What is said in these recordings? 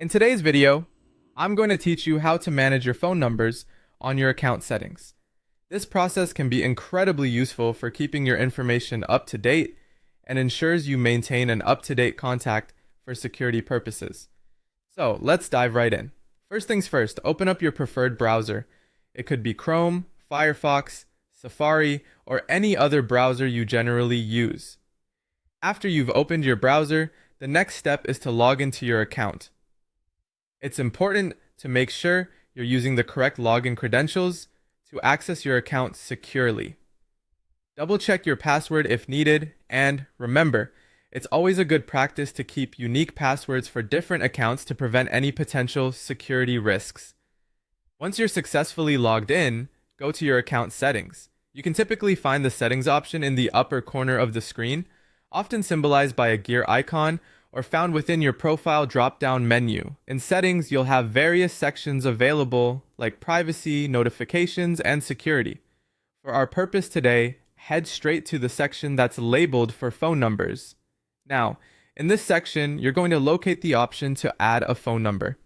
In today's video, I'm going to teach you how to manage your phone numbers on your account settings. This process can be incredibly useful for keeping your information up to date and ensures you maintain an up-to-date contact for security purposes. So let's dive right in. First things first, open up your preferred browser. It could be Chrome, Firefox, Safari, or any other browser you generally use. After you've opened your browser, the next step is to log into your account. It's important to make sure you're using the correct login credentials to access your account securely. Double check your password if needed, and remember, it's always a good practice to keep unique passwords for different accounts to prevent any potential security risks. Once you're successfully logged in, go to your account settings. You can typically find the settings option in the upper corner of the screen, often symbolized by a gear icon or found within your profile drop-down menu. In settings, you'll have various sections available like privacy, notifications, and security. For our purpose today, head straight to the section that's labeled for phone numbers. Now, in this section, you're going to locate the option to add a phone number.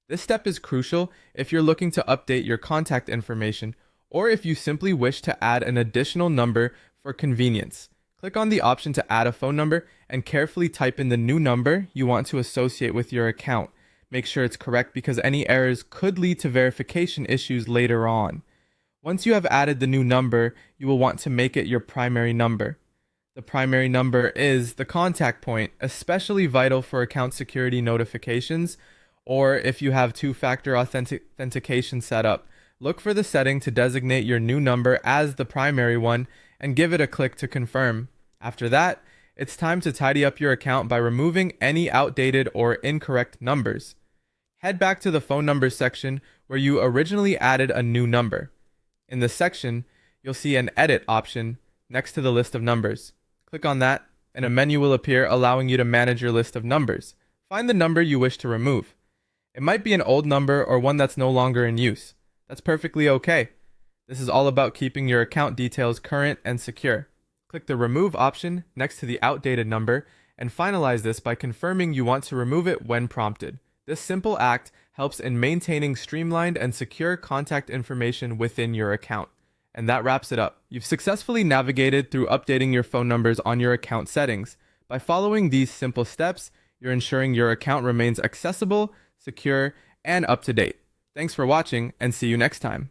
This step is crucial if you're looking to update your contact information or if you simply wish to add an additional number for convenience. Click on the option to add a phone number and carefully type in the new number you want to associate with your account. Make sure it's correct because any errors could lead to verification issues later on. Once you have added the new number, you will want to make it your primary number. The primary number is the contact point, especially vital for account security notifications or if you have two-factor authentication set up. Look for the setting to designate your new number as the primary one and give it a click to confirm. After that, it's time to tidy up your account by removing any outdated or incorrect numbers. Head back to the phone numbers section where you originally added a new number. In this section, you'll see an edit option next to the list of numbers. Click on that, and a menu will appear allowing you to manage your list of numbers. Find the number you wish to remove. It might be an old number or one that's no longer in use. That's perfectly okay. This is all about keeping your account details current and secure. Click the Remove option next to the outdated number and finalize this by confirming you want to remove it when prompted. This simple act helps in maintaining streamlined and secure contact information within your account. And that wraps it up. You've successfully navigated through updating your phone numbers on your account settings. By following these simple steps, you're ensuring your account remains accessible, secure, and up to date. Thanks for watching, and see you next time.